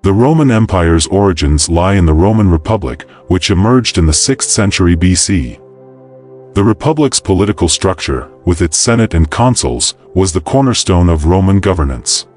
The Roman Empire's origins lie in the Roman Republic, which emerged in the 6th century BC. The Republic's political structure, with its Senate and consuls, was the cornerstone of Roman governance.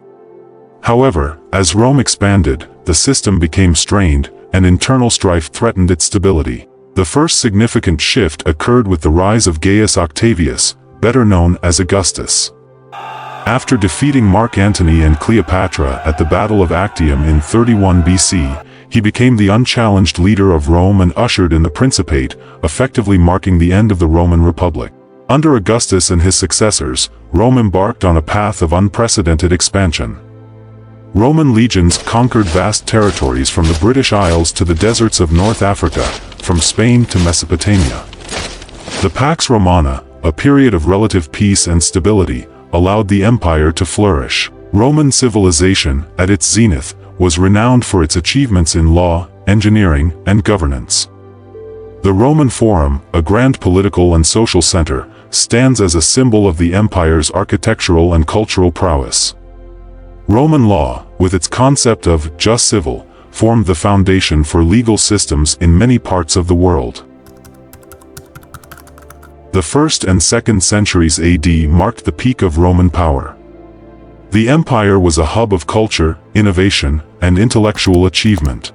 However, as Rome expanded, the system became strained, and internal strife threatened its stability. The first significant shift occurred with the rise of Gaius Octavius, better known as Augustus. After defeating Mark Antony and Cleopatra at the Battle of Actium in 31 BC, he became the unchallenged leader of Rome and ushered in the Principate, effectively marking the end of the Roman Republic. Under Augustus and his successors, Rome embarked on a path of unprecedented expansion. Roman legions conquered vast territories from the British Isles to the deserts of North Africa, from Spain to Mesopotamia. The Pax Romana, a period of relative peace and stability, allowed the empire to flourish. Roman civilization, at its zenith, was renowned for its achievements in law, engineering, and governance. The Roman Forum, a grand political and social center, stands as a symbol of the empire's architectural and cultural prowess. Roman law, with its concept of jus civile, formed the foundation for legal systems in many parts of the world. The 1st and 2nd centuries AD marked the peak of Roman power. The empire was a hub of culture, innovation, and intellectual achievement.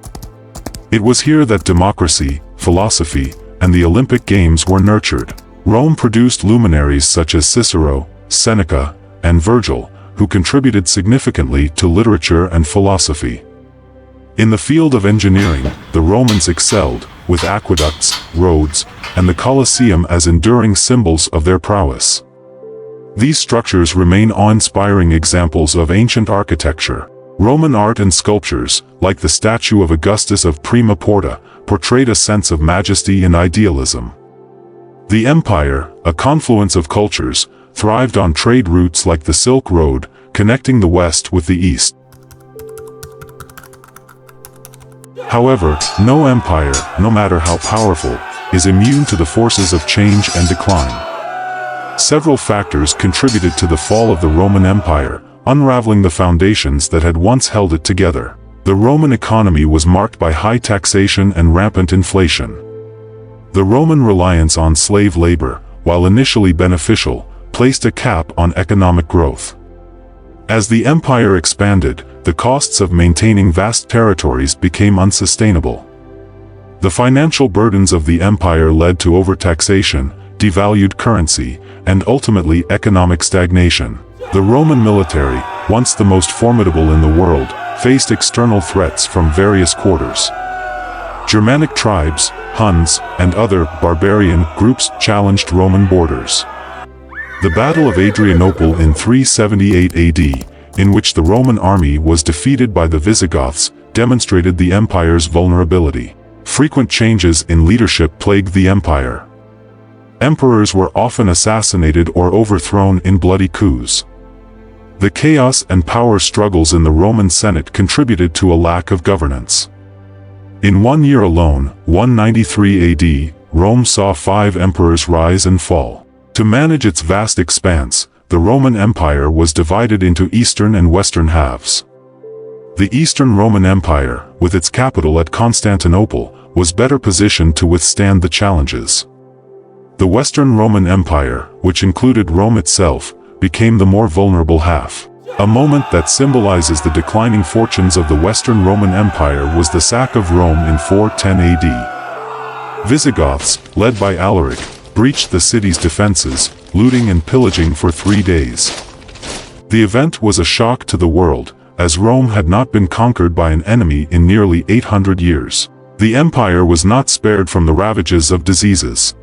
It was here that democracy, philosophy, and the Olympic Games were nurtured. Rome produced luminaries such as Cicero, Seneca, and Virgil, who contributed significantly to literature and philosophy. In the field of engineering, the Romans excelled, with aqueducts, roads, and the Colosseum as enduring symbols of their prowess. These structures remain awe-inspiring examples of ancient architecture. Roman art and sculptures, like the statue of Augustus of Prima Porta, portrayed a sense of majesty and idealism. The empire, a confluence of cultures, thrived on trade routes like the Silk Road, connecting the West with the East. However, no empire, no matter how powerful, is immune to the forces of change and decline. Several factors contributed to the fall of the Roman Empire, unraveling the foundations that had once held it together. The Roman economy was marked by high taxation and rampant inflation. The Roman reliance on slave labor, while initially beneficial, placed a cap on economic growth. As the empire expanded, the costs of maintaining vast territories became unsustainable. The financial burdens of the empire led to overtaxation, devalued currency, and ultimately economic stagnation. The Roman military, once the most formidable in the world, faced external threats from various quarters. Germanic tribes, Huns, and other barbarian groups challenged Roman borders. The Battle of Adrianople in 378 AD, in which the Roman army was defeated by the Visigoths, demonstrated the empire's vulnerability. Frequent changes in leadership plagued the empire. Emperors were often assassinated or overthrown in bloody coups. The chaos and power struggles in the Roman Senate contributed to a lack of governance. In 1 year alone, 193 AD, Rome saw 5 emperors rise and fall. To manage its vast expanse, the Roman Empire was divided into eastern and western halves. The Eastern Roman Empire, with its capital at Constantinople, was better positioned to withstand the challenges. The Western Roman Empire, which included Rome itself, became the more vulnerable half. A moment that symbolizes the declining fortunes of the Western Roman Empire was the sack of Rome in 410 AD. Visigoths, led by Alaric, breached the city's defenses, looting and pillaging for 3 days. The event was a shock to the world, as Rome had not been conquered by an enemy in nearly 800 years. The empire was not spared from the ravages of diseases.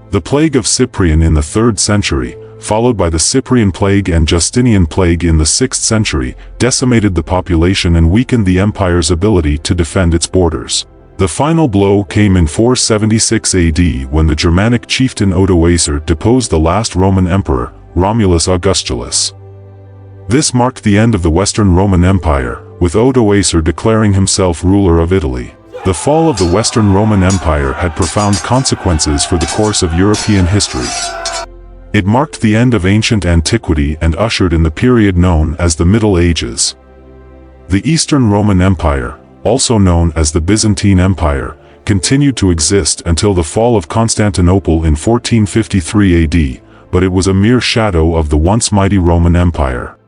The plague of Cyprian in the 3rd century, followed by the Cyprian plague and Justinian plague in the 6th century, decimated the population and weakened the empire's ability to defend its borders. The final blow came in 476 AD when the Germanic chieftain Odoacer deposed the last Roman emperor, Romulus Augustulus. This marked the end of the Western Roman Empire, with Odoacer declaring himself ruler of Italy. The fall of the Western Roman Empire had profound consequences for the course of European history. It marked the end of ancient antiquity and ushered in the period known as the Middle Ages. The Eastern Roman Empire, also known as the Byzantine Empire, continued to exist until the fall of Constantinople in 1453 AD, but it was a mere shadow of the once mighty Roman Empire.